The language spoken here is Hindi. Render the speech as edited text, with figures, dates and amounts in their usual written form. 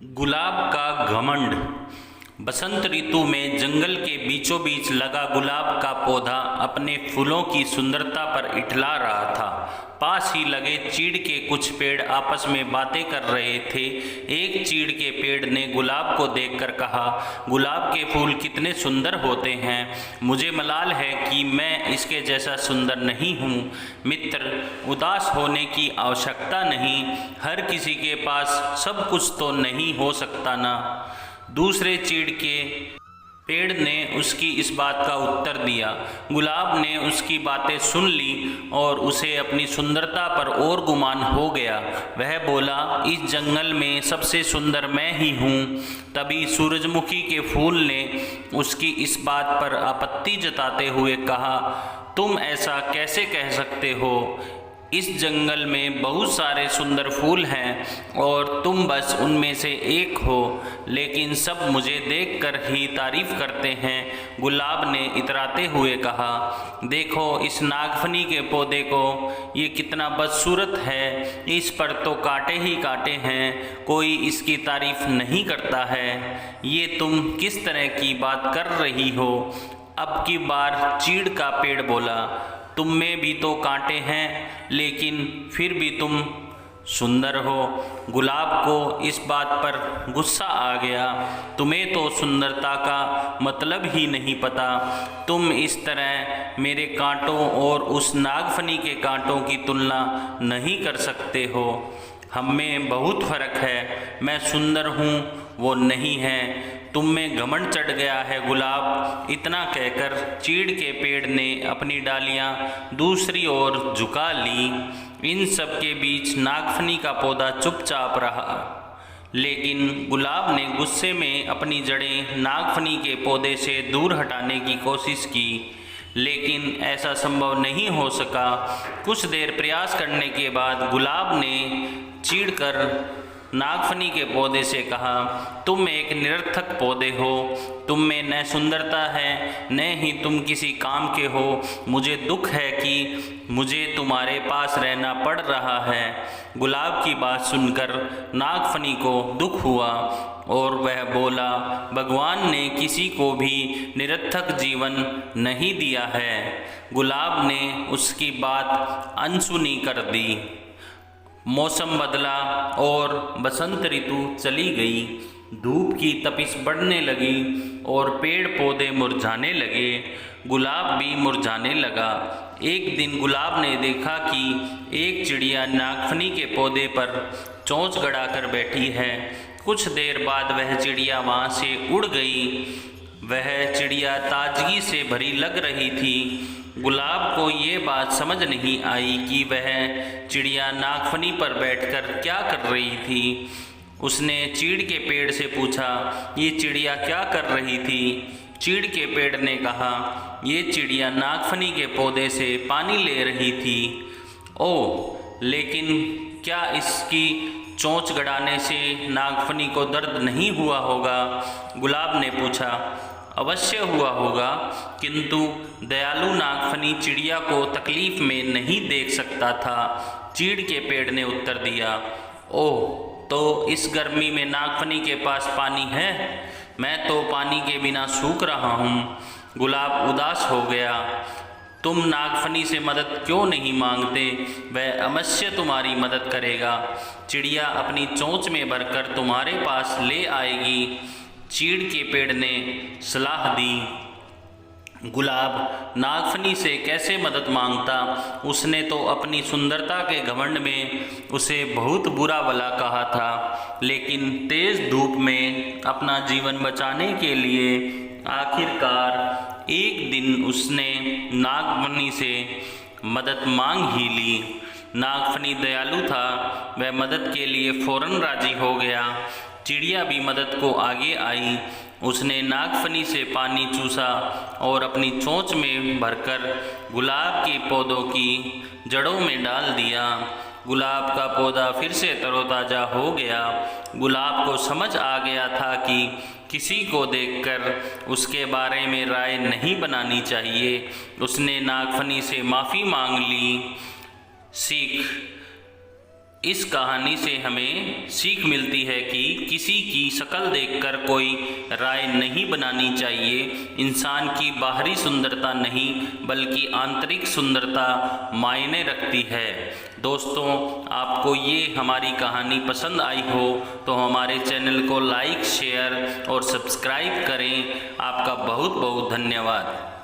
गुलाब का घमंड। बसंत ऋतु में जंगल के बीचों बीच लगा गुलाब का पौधा अपने फूलों की सुंदरता पर इठला रहा था। पास ही लगे चीड़ के कुछ पेड़ आपस में बातें कर रहे थे। एक चीड़ के पेड़ ने गुलाब को देखकर कहा, गुलाब के फूल कितने सुंदर होते हैं, मुझे मलाल है कि मैं इसके जैसा सुंदर नहीं हूँ। मित्र, उदास होने की आवश्यकता नहीं, हर किसी के पास सब कुछ तो नहीं हो सकता ना। दूसरे चीड़ के पेड़ ने उसकी इस बात का उत्तर दिया। गुलाब ने उसकी बातें सुन ली और उसे अपनी सुंदरता पर और गुमान हो गया। वह बोला, इस जंगल में सबसे सुंदर मैं ही हूँ। तभी सूरजमुखी के फूल ने उसकी इस बात पर आपत्ति जताते हुए कहा, तुम ऐसा कैसे कह सकते हो? इस जंगल में बहुत सारे सुंदर फूल हैं और तुम बस उनमें से एक हो, लेकिन सब मुझे देखकर ही तारीफ करते हैं। गुलाब ने इतराते हुए कहा, देखो इस नागफनी के पौधे को, ये कितना बदसूरत है, इस पर तो कांटे ही कांटे हैं, कोई इसकी तारीफ नहीं करता है। ये तुम किस तरह की बात कर रही हो? अब की बार चीड़ का पेड़ बोला, तुम में भी तो कांटे हैं, लेकिन फिर भी तुम सुंदर हो। गुलाब को इस बात पर गुस्सा आ गया, तुम्हें तो सुंदरता का मतलब ही नहीं पता। तुम इस तरह मेरे कांटों और उस नागफनी के कांटों की तुलना नहीं कर सकते हो। हम में बहुत फर्क है, मैं सुंदर हूँ, वो नहीं है। तुम में घमंड चढ़ गया है गुलाब। इतना कहकर चीड़ के पेड़ ने अपनी डालियाँ दूसरी ओर झुका ली। इन सब के बीच नागफनी का पौधा चुपचाप रहा, लेकिन गुलाब ने गुस्से में अपनी जड़ें नागफनी के पौधे से दूर हटाने की कोशिश की, लेकिन ऐसा संभव नहीं हो सका। कुछ देर प्रयास करने के बाद गुलाब ने चीढ़कर नागफनी के पौधे से कहा, तुम एक निरर्थक पौधे हो, तुम में न सुंदरता है न ही तुम किसी काम के हो। मुझे दुख है कि मुझे तुम्हारे पास रहना पड़ रहा है। गुलाब की बात सुनकर नागफनी को दुख हुआ और वह बोला, भगवान ने किसी को भी निरर्थक जीवन नहीं दिया है। गुलाब ने उसकी बात अनसुनी कर दी। मौसम बदला और बसंत ऋतु चली गई। धूप की तपिश बढ़ने लगी और पेड़ पौधे मुरझाने लगे। गुलाब भी मुरझाने लगा। एक दिन गुलाब ने देखा कि एक चिड़िया नागफनी के पौधे पर चोंच गड़ाकर बैठी है। कुछ देर बाद वह चिड़िया वहाँ से उड़ गई। वह चिड़िया ताजगी से भरी लग रही थी। गुलाब को ये बात समझ नहीं आई कि वह चिड़िया नागफनी पर बैठकर क्या कर रही थी। उसने चीड़ के पेड़ से पूछा, ये चिड़िया क्या कर रही थी? चीड़ के पेड़ ने कहा, ये चिड़िया नागफनी के पौधे से पानी ले रही थी। ओह, लेकिन क्या इसकी चोंच गड़ाने से नागफनी को दर्द नहीं हुआ होगा? गुलाब ने पूछा। अवश्य हुआ होगा, किंतु दयालु नागफनी चिड़िया को तकलीफ में नहीं देख सकता था। चीड़ के पेड़ ने उत्तर दिया, ओह, तो इस गर्मी में नागफनी के पास पानी है? मैं तो पानी के बिना सूख रहा हूँ। गुलाब उदास हो गया। तुम नागफनी से मदद क्यों नहीं मांगते? वह अवश्य तुम्हारी मदद करेगा। चिड़िया अपनी चोंच में भरकर तुम्हारे पास ले आएगी। चीड़ के पेड़ ने सलाह दी। गुलाब नागफनी से कैसे मदद मांगता? उसने तो अपनी सुंदरता के घमंड में उसे बहुत बुरा भला कहा था, लेकिन तेज धूप में अपना जीवन बचाने के लिए आखिरकार एक दिन उसने नागफनी से मदद मांग ही ली। नागफनी दयालु था, वह मदद के लिए फौरन राजी हो गया। चिड़िया भी मदद को आगे आई। उसने नागफनी से पानी चूसा और अपनी चोंच में भरकर गुलाब के पौधों की जड़ों में डाल दिया। गुलाब का पौधा फिर से तरोताज़ा हो गया। गुलाब को समझ आ गया था कि किसी को देखकर उसके बारे में राय नहीं बनानी चाहिए। उसने नागफनी से माफ़ी मांग ली। सीख, इस कहानी से हमें सीख मिलती है कि किसी की शक्ल देखकर कोई राय नहीं बनानी चाहिए। इंसान की बाहरी सुंदरता नहीं बल्कि आंतरिक सुंदरता मायने रखती है। दोस्तों, आपको ये हमारी कहानी पसंद आई हो तो हमारे चैनल को लाइक, शेयर और सब्सक्राइब करें। आपका बहुत बहुत धन्यवाद।